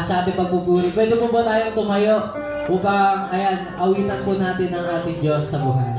sa ating pagpupuri. Pwede po ba tayong tumayo upang, ayan, awitan po natin ang ating Diyos sa buhay.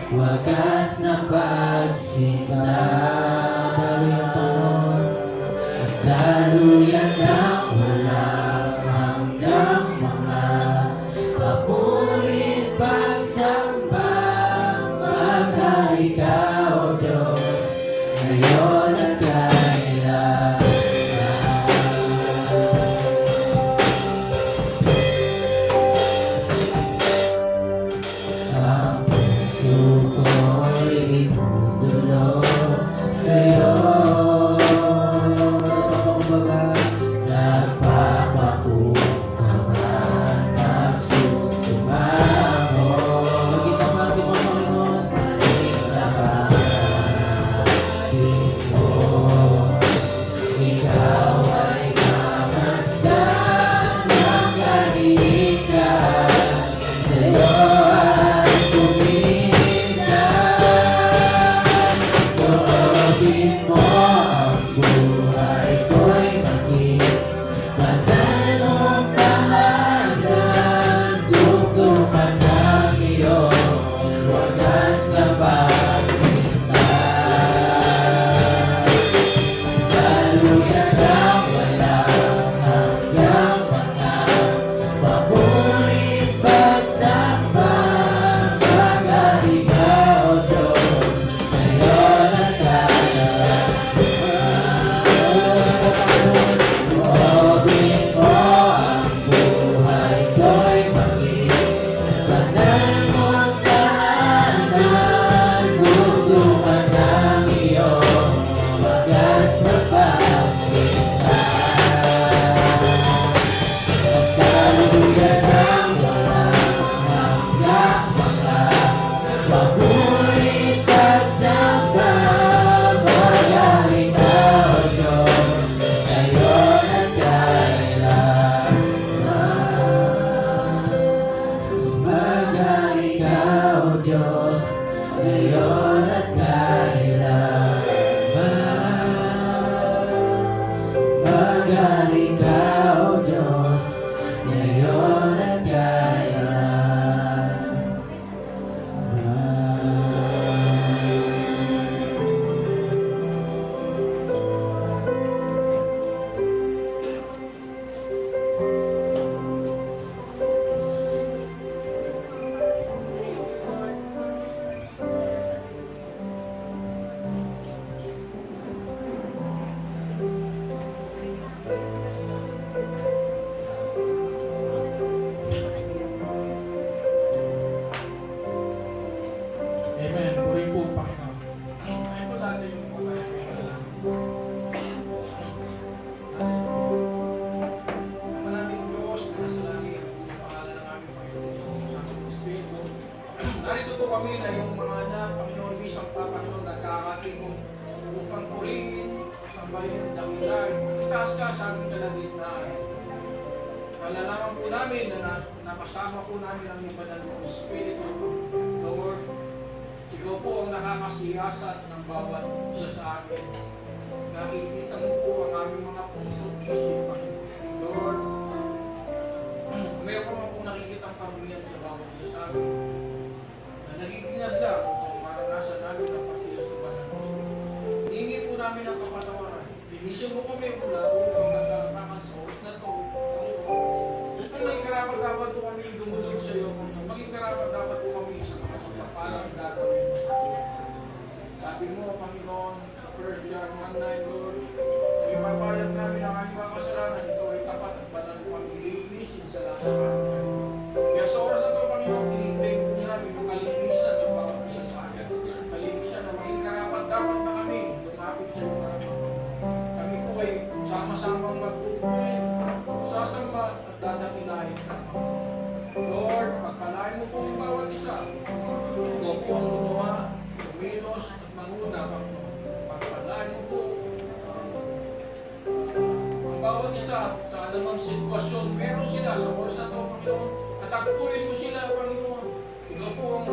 Wagas na pagsinta, daluyan ng walang hanggang mga papurit pagsamba. Maghari ka, O Diyos, ngayon at kailan. Ang puso ko'y itutulog sa'yo. Magaling ka, O Diyos, ngayon at kailan. Narito po kami na yung mga anak, Panginoon, isang Panginoon, nagkakatingin upang purihin, sambahin, dakilan. Kita itaas ka sa aming kalagitnaan. Nalalaman po namin na nakasama po namin ang ibanal ng Espiritu. Lord, ikaw po ang nakakasiyasat ng bawat isa sa amin. Nakikita mo po ang aming mga puso at isip. Lord, mayroon po nakikita ang kamilian sa bawat isa sa amin. Na nagiging lang para nasa namin ang patilas ng banal ng Espiritu. Hihingi po namin ang kapatawaran. Binisyo mo kami mula unang nagkakakan sa oras na ito. Kung maging karapat dapat po kami dumulog sa iyo, kung maging karapat dapat po kami sa kapagpapalang gagawin mo sa atin. Sabi mo, Panginoon, sa 1 John 1:9, Lord, na ipapayag namin ang aming mga kasalanan, ito ay tapat at banal po kami lilinisin sa lahat ng aming. Kaya sa oras na ito, Panginoon, tinitake po namin ang kalinisan ng bawat isa sa akin. Kalinisan na maging karapat dapat na kami lumapit sa iyo, Panginoon. Kami po ay sama-samang magpupunin, sasamba at dadakilahin ka. Lord, pagpalain mo po ang bawat isa. Ikaw po ang gumawa, kumilos at manguna. Pagpalain mo po ang bawat isa sa anumang sitwasyon. Meron sila sa oras na ito, Panginoon. Katakpuin mo sila, Panginoon. Ikaw po ang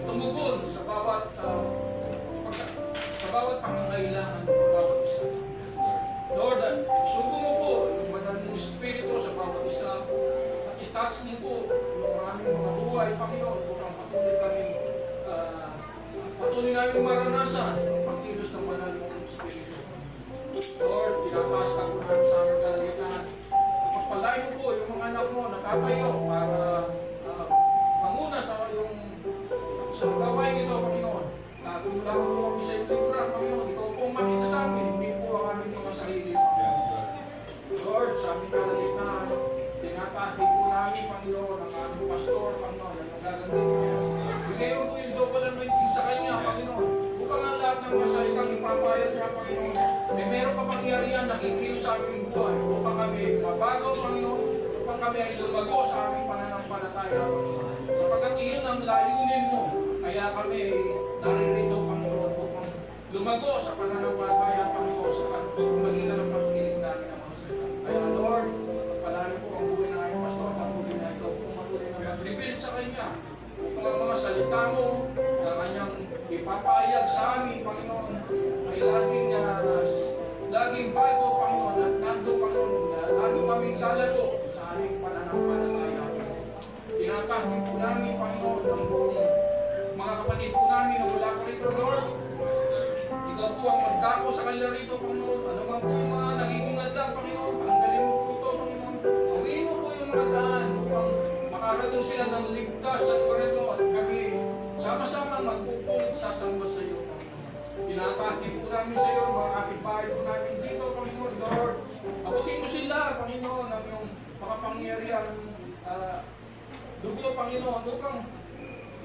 tumugon sa bawat pangangailangan ng bawat isa. Lord, sugo mo po yung banal mong Espiritu sa bawat isa at i-touch niyo po yung aming mga buhay, Panginoon, upang patuloy namin maranasan ang pagkilos ng banal mong Espiritu. Lord, pinapasta po namin sa aming kalagitnaan. Pagpalain mo po yung mga anak mo na tatayo para manguna sa gawain ito, Panginoon. Kung lang po kami sa iyong libra, Panginoon, ikaw po makita sa amin, hindi po ang aming mga sarili. Lord, sa aming kalagitnaan, tinataas din po namin, Panginoon, ang aming pastor, Panginoon, ang magagandang. Bigay mo po yung double anointing sa kanya, Panginoon. Bukang ang lahat ng masalitang ipapayad niya, Panginoon. May meron ka pangyarihan na kikilos sa aming buhay. Upang kami mabago, Panginoon. Upang kami ay lumago sa aming pananampalataya, Panginoon. Sapagkat iyon ang layunin mo. Kaya kami naririto, Panginoon, upang lumago sa pananampalataya, Panginoon, sa magitan ng pagkikinig namin ng mga salita. Kaya, Lord, pagpalain po ang buhay ng aming pastor, ang buhay na ito, kung matuloy na mag-reveal sa kanya, upang ang mga salita mo na kanyang ipapayag sa amin, Panginoon, ay laging bago, Panginoon, at nando, Panginoon, na lalo kaming lalago sa aming pananampalataya. Tinatahkin po namin, Panginoon, ang buong mga kapatid po namin na wala ko rito, Lord. Ikaw po ang magdako sa kanila rito, Panginoon. Ano man po yung mga nagiging adlang, Panginoon. Tanggalin mo po ito, Panginoon. Sabihin mo po yung mga daan upang makarating sila ng ligtas at koredo at kami sama-sama magpupong sasamba sa iyo, Panginoon. Tinatahkin po namin sa iyo, mga kapitbahay po namin dito, Panginoon, Lord. Abutin mo sila, Panginoon, ng iyong makapangyarihan dugo, Panginoon, upang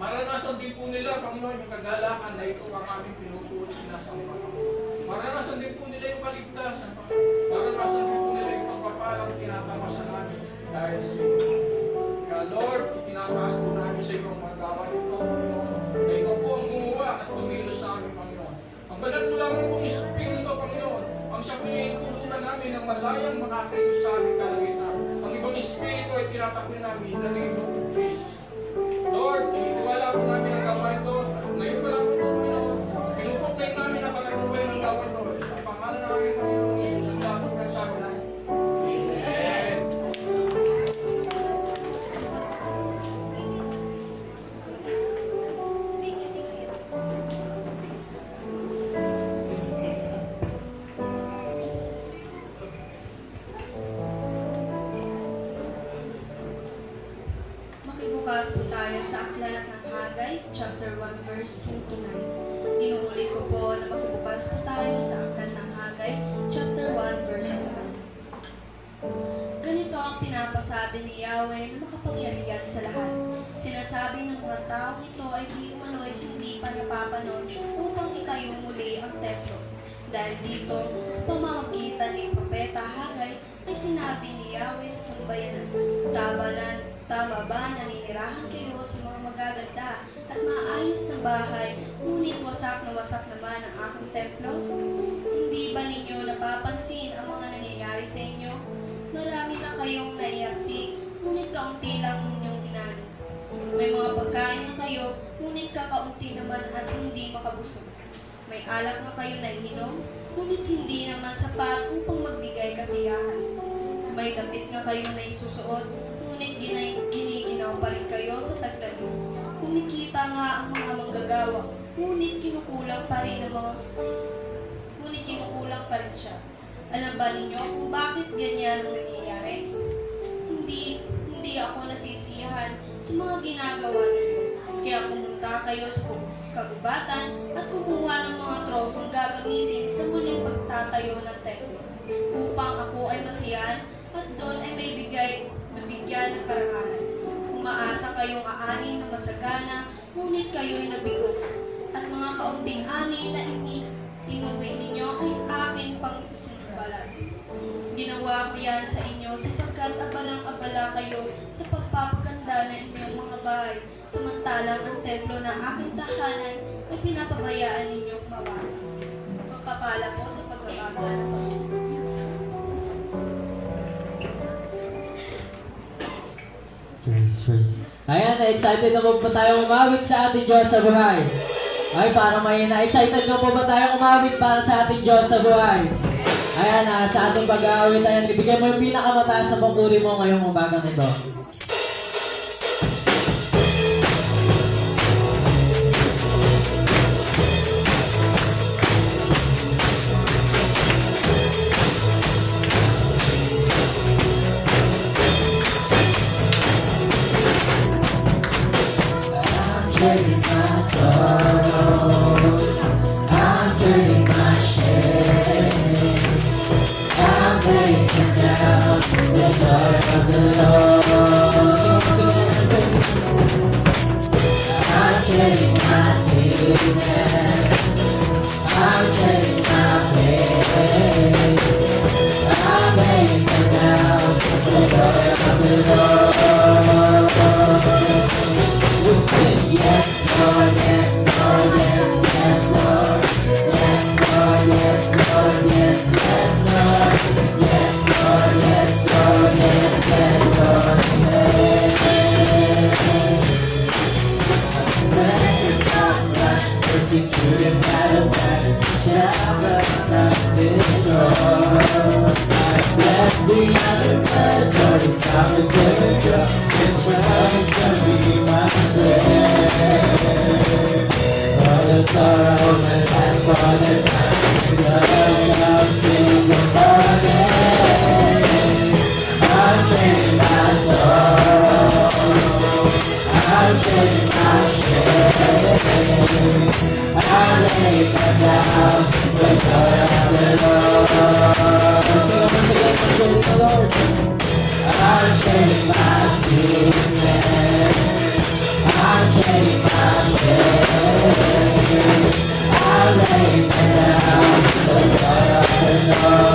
maranasan din po nila, Panginoon, yung kagalakan na ito ang aming pinutuloy sila sa Panginoon. Maranasan din po nila yung kaligtasan. Maranasan din po nila yung pagpapalang tinatamasan namin dahil sa iyo. Kaya, Lord, tinataas po namin sa iyo ang mga gawain ito, Panginoon. Na ikaw po ang gumawa at kumilos sa amin, Panginoon. Ang banal mo lang pong Espiritu, Panginoon, ang siyang pinahintulutan namin ng malayang makakayo sa aming kalagitnaan. Ang ibang Espiritu ay tinatakbo namin na name of Jesus. Lord, tinitiwala po namin ang gawain ito. Ngayon pa lang po, Panginoon, pinupukay namin ang pagkakumbay ng gawain ito. Sa pangalan ng aming Panginoon Jesus, ang dapat ng sabi namin. Amen. Makibukas po tayo sa Aklat ng Hagay, chapter 1, verse 2 to 9. Inuulit ko po na makibukas po tayo sa Aklat ng Hagay, chapter 1, verse 2. Ganito ang pinapasabi ni Yahweh na makapangyarihan sa lahat. Sinasabi ng mga taong ito ay di umano'y hindi pa napapanood upang itayo muli ang templo. Dahil dito, sa pamamagitan ni Propeta Hagay, ay sinabi ni Yahweh sa sambayanan, Tama ba naninirahan kayo sa mga magaganda at maayos na bahay, ngunit wasak na wasak naman ang aking templo? Hindi ba ninyo napapansin ang mga nangyayari sa inyo? Marami na kayong naiasik, ngunit kaunti lang inyong inano. May mga pagkain na kayo, ngunit kakaunti naman at hindi makabusog. May alak na kayo naiinom, ngunit hindi naman sapat upang magbigay kasiyahan. May damit na kayo na isusuot, ngunit giniginaw pa rin kayo sa taglamig. Kumikita nga ang mga manggagawa, ngunit kinukulang pa rin siya. Alam ba ninyo kung bakit ganyan ang nangyayari? Hindi ako nasisiyahan sa mga ginagawa ninyo. Kaya pumunta kayo sa kagubatan at kumuha ng mga trosong gagamitin sa muling pagtatayo ng templo upang ako ay masiyahan at doon ay mabigyan ng karangalan. Umaasa kayong aani na masagana, ngunit kayo'y nabigo. At mga kaunting ani na inuwi ninyo ay aking pang isinbalat. Ginawa ko yan sa inyo sapagkat abalang-abala kayo sa pagpapaganda ng inyong mga bahay, samantalang ang templo na aking tahanan ay pinapabayaan ninyong mabasa. Magpapala po sa pagbabasa ng Panginoon. Praise. Ayan, excited na po ba tayo umawit sa ating Diyos sa buhay? Ay, parang may na-excited na po ba tayo umawit para sa ating Diyos sa buhay? Ayan, sa ating pag-aawit, ayan, ibigay mo yung pinakamataas na papuri mo ngayong umagang ito. Trading my sorrow, I'm trading my shame, I'm laying down the joy of the Lord. I'm trading my sickness, I'm trading my pain, I'm laying down the joy of the Lord. Yes, Lord, yes, Lord, yes, yes, Lord. Yes, Lord, yes, Lord, yes, yes, Lord. Yes, Lord, yes, Lord, yes, yes, Lord. Persecuted by the one, blessed beyond the birds, Lord, His promise every drop. His promise shall be my strength. For the sorrow may last for the time, the love sings the morning. I'm trading my sorrow, I'm trading my shame, I'm laying them down the joy of the Lord. I'm trading my sickness, I'm trading my pain, I'm laying them down the joy of the Lord.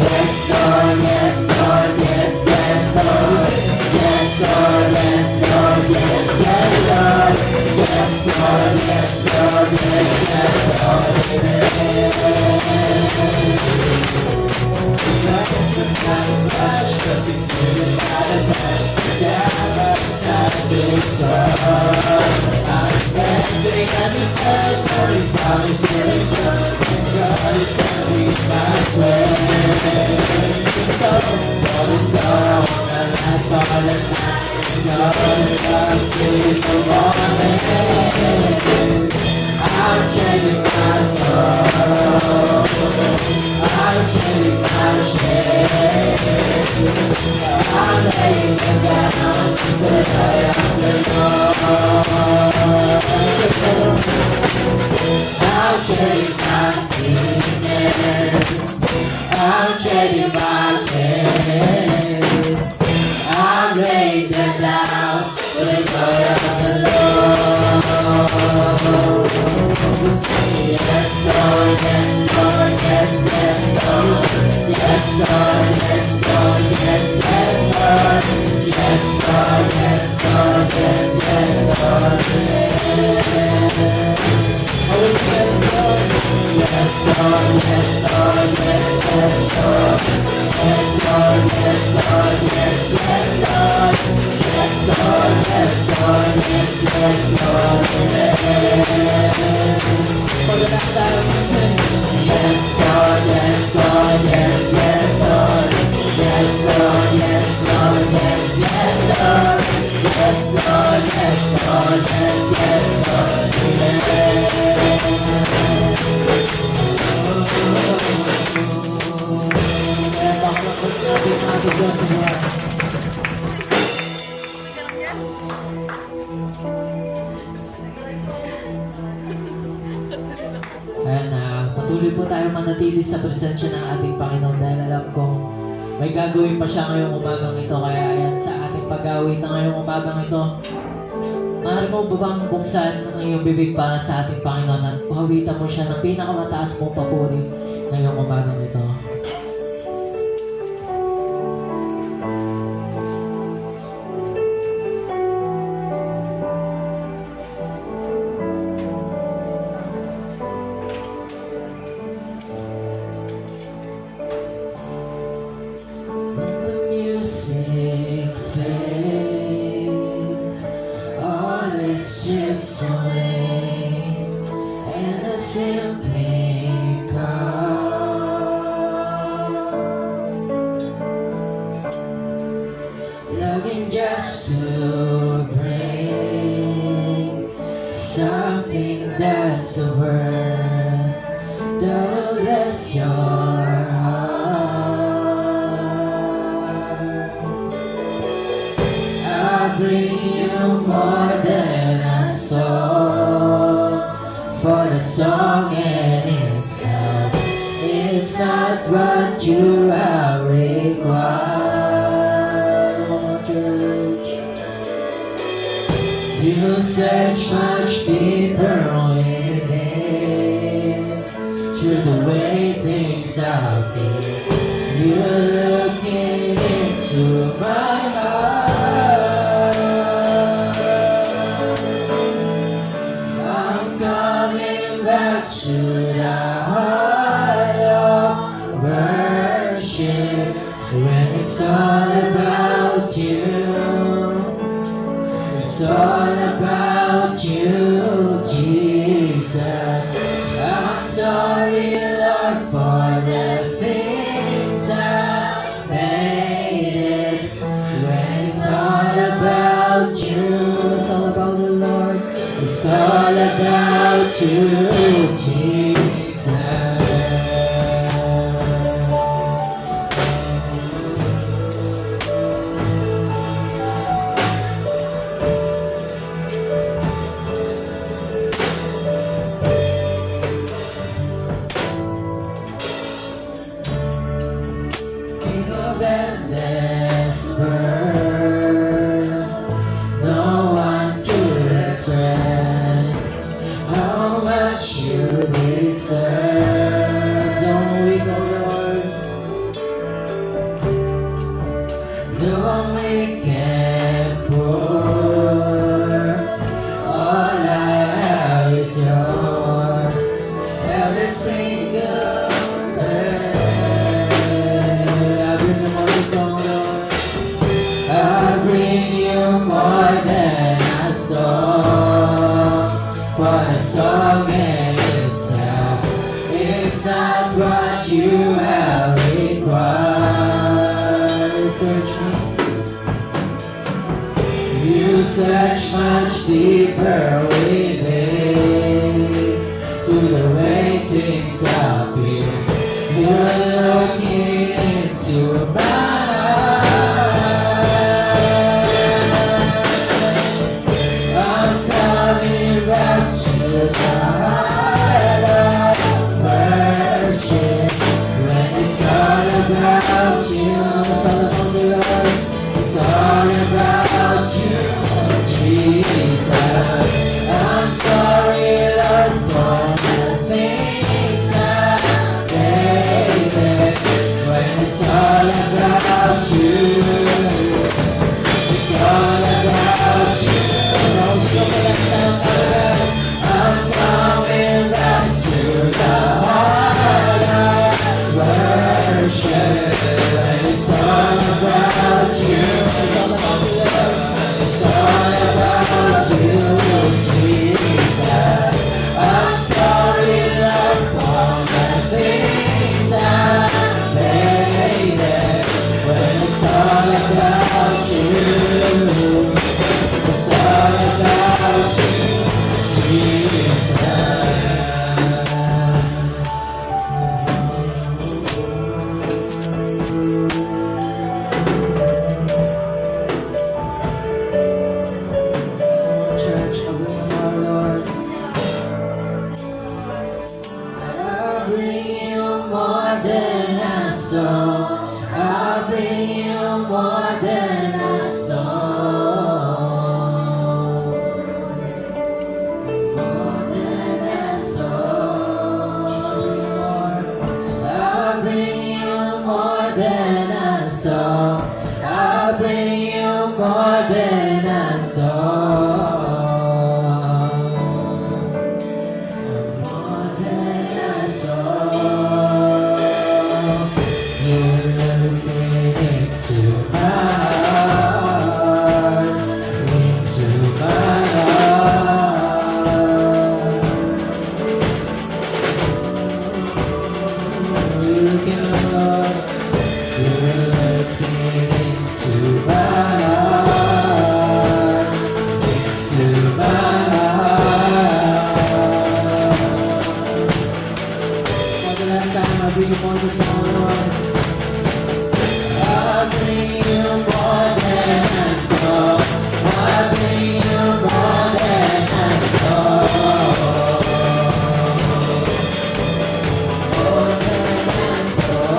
Yes, Lord, yes, Lord, yes, yes, Lord. Yes, Lord, yes, Lord, yes, yes, Lord. Yes, Lord, yes, Lord, yes, yes, Lord. I'm standing at the first, for His promise every word, and God is coming my way. So, for the sorrow that lasts all the time, God is coming the morning. I'm trading my sorrow, I'm trading my shame, I'm laying them down to the joy of the Lord. I'm trading my sickness, I'm trading my pain, I'm laying them down for the joy of the Lord. Yes, Lord, yes, Lord, yes, yes, Lord. Yes, Lord, yes, Lord, yes, yes, Lord. Yes, Lord, yes, Lord, yes, yes, Lord. Oh, yes, Lord. Ayan na, patuloy po tayo manatili sa presensya ng ating Panginoon dahil alam ko may gagawin pa siya ngayong umagang ito. Kaya ayan, sa ating pag-awit na ngayong umagang ito, maaari mo ba bang buksan ang iyong bibig para sa ating Panginoon at pahawitan mo siya ng pinakamataas mong papuri ngayong umagang ito. The music fades, all its ships away, and I simply come, looking just to bring something that's the worth, don't bless your heart. I bring you more than a song, for the song in itself, it's not what you are required, church. You search much deeper within, through the way things are been. You're looking into my heart. I'm coming back to the heart of worship, when it's all about you. It's all about you, Jesus. I'm sorry, Lord, for the things I made it. When it's all about you, it's all about the Lord. It's all about you, Jesus. King of endless birth, no one could express how much you deserve. Don't we go, Lord? Don't we can pour, all I have is yours, every single I bring you more than a song, for the song in itself, it's not what you have required. Search me. You search much deeper within, to the way things have been. You're looking into my I'm sorry, Lord, for the things I I'll bring you more than a song. I'll bring you more than a song. More than a song. I'll bring you more than a song. I'll bring you more than a song. More than a song. You're looking into my heart, into my heart. Looking up, you're looking into my heart, into my heart. For the last time, I'll bring you more than a song. I'll bring you more than a song. I'll bring you more than a song. More than a song.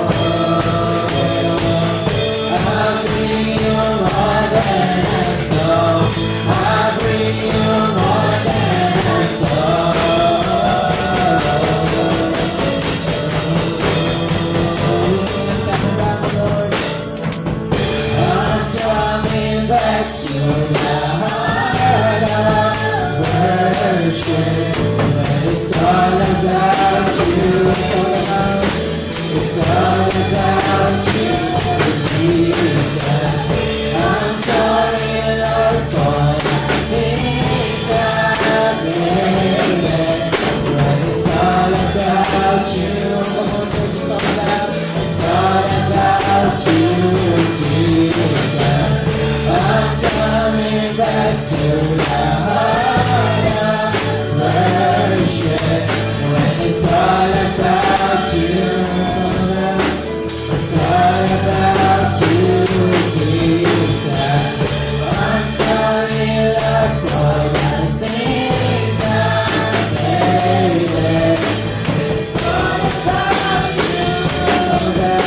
I'll bring you more than a song. I'll bring you more than a song. I'm coming back to the heart of worship. When it's all about you, it's all about you, Jesus. I'm sorry, Lord, for the things I've made. When it's all about you, come on, it's all about you, Jesus. I'm coming back to the heart of worship. When it's all about you, it's all about you, Jesus. I'm sorry, Lord, for the things I've made. It's all about you, all about.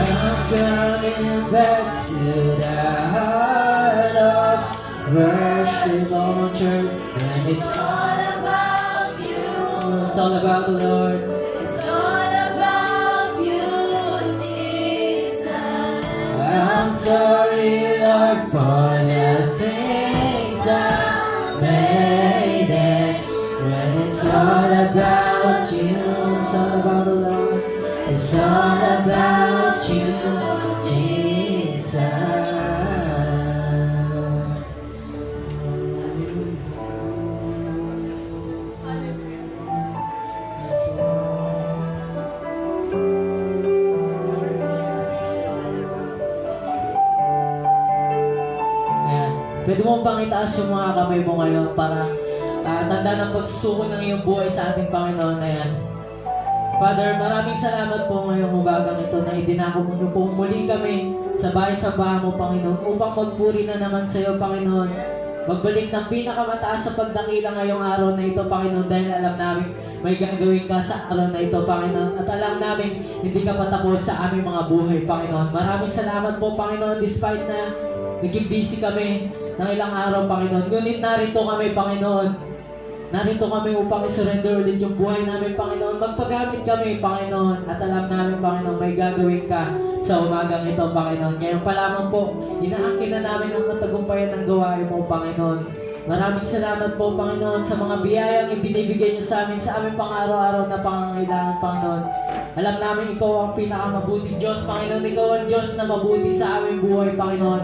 I'm coming back to the heart of worship on church. And it's all about you. all about the Lord. It's all about you, Jesus. I'm sorry, Lord, for the things I made it. When it's all about you, it's all about the Lord. It's all about you, Jesus. Yes, Lord. Ayan. Pwede mong pang itaas yung mga kamay mo ngayon para tanda ng pagsusuko ng iyong buhay sa ating Panginoon. Ayan. Father, maraming salamat po ngayong umagang ito na idinako mo po muli kami sa bahay-sambahan mo, Panginoon, upang magpuri na naman sa iyo, Panginoon. Magbalik ng pinakamataas sa pagdakila ngayong araw na ito, Panginoon, dahil alam namin may gagawin ka sa araw na ito, Panginoon. At alam namin hindi ka patapos sa aming mga buhay, Panginoon. Maraming salamat po, Panginoon, despite na naging busy kami ng ilang araw, Panginoon. Ngunit narito kami, Panginoon. Narito kami upang isurrender ulit yung buhay namin, Panginoon. Magpagamit kami, Panginoon. At alam namin, Panginoon, may gagawin ka sa umagang ito, Panginoon. Ngayon pa lamang po, inaangkin na namin ang katagumpayan ng gawain mo, Panginoon. Maraming salamat po, Panginoon, sa mga biyayang ibinibigay niyo sa amin sa aming pang-araw-araw na pangangailangan, Panginoon. Alam namin ikaw ang pinakamabuting Diyos, Panginoon. Ikaw ang Diyos na mabuti sa aming buhay, Panginoon.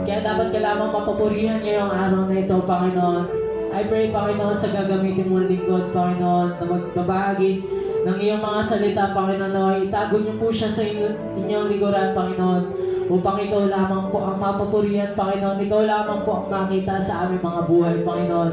Kaya dapat ka lamang mapapurihan ngayong araw na ito, Panginoon. I pray, Panginoon, sa gagamitin mong lingkod, Panginoon, na magbabahagi ng iyong mga salita, Panginoon, na itago niyo po siya sa inyong likuran, Panginoon, upang ikaw lamang po ang mapapurihan, Panginoon. Ikaw lamang po ang makita sa aming mga buhay, Panginoon.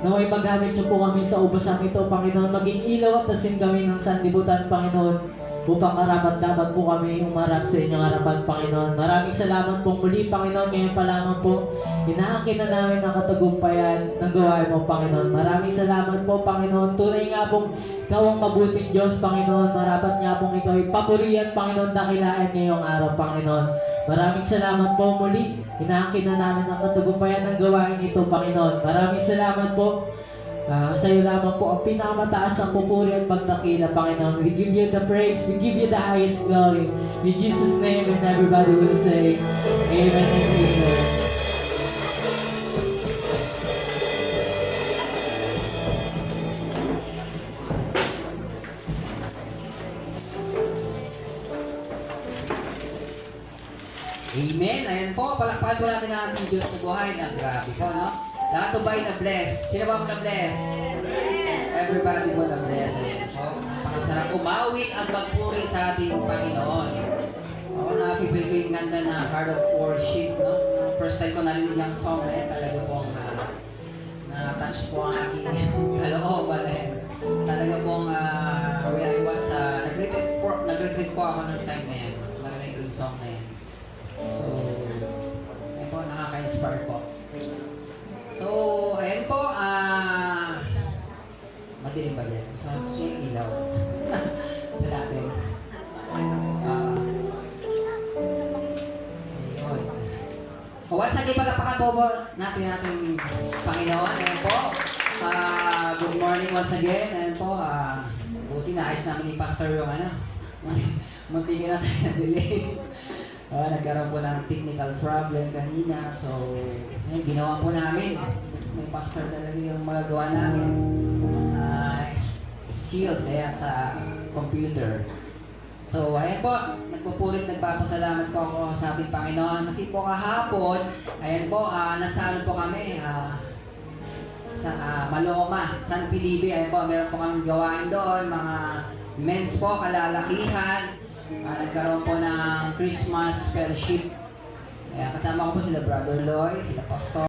Naway magamit niyo po kami sa ubasang ito, Panginoon. Maging ilaw at asin kami ng sanlibutan, Panginoon. upang dapat po kami umarap sa inyong harapan, Panginoon. Maraming salamat po muli, Panginoon. Ngayon pa lamang po, inaangkin na namin ang katagumpayan ng gawain mo, Panginoon. Maraming salamat po, Panginoon. Tunay nga pong ikaw ang mabuting Diyos, Panginoon. Marapat nga pong ikaw ay papurihan, Panginoon, dakilaan ngayong araw, Panginoon. Maraming salamat po muli. Inaangkin na namin ang katagumpayan ng gawain ito, Panginoon. Maraming salamat po. Sa iyo lamang po ang pinakamataas ang pupuri at pagdakila, Panginoon. We give you the praise. We give you the highest glory. In Jesus' name, and everybody will say, Amen and Amen. Amen. Ayan po, palakpakan po natin ang ating Diyos sa buhay. Grabe po, no? Lahat po ba'y na-bless? Sino ba ang na-bless? Everybody po na-bless. Ayan po. Napakasarap umawit at magpuri sa ating Panginoon. Ako nakapipil ko yung ganda na Heart of Worship, no? First time ko narinig yung song na yan, talaga pong na-touch po ang aking kalooban. Talaga pong when I was, nag-retreat po ako ng time na yan. Narinig ko yung song na yan. So, ayun po, nakaka-inspire po. So, ayun po, madilim ba yan? Gusto yung ilaw. Sa natin. Ayun. Once again, palakpakan po natin ating Panginoon. Ayun po. Good morning once again. Ayun po, buti na ayos namin ni Pastor yung munti na tayo na-delay. Nagkaroon po ng technical problem kanina. So, ayun, ginawa po namin. May pastor talaga yung magagawa namin. Skills sa computer. So, ayun po. Nagpupulit, nagpapasalamat po ako sa ating Panginoon. Kasi po kahapon, ayun po, nasalo po kami sa Maloma, San Felipe. Ayun po, meron po kami gawain doon. Mga men's po, kalalakihan. Nagkaroon po ng Christmas fellowship. Kasama ko po sila Brother Loy, sila Pastor.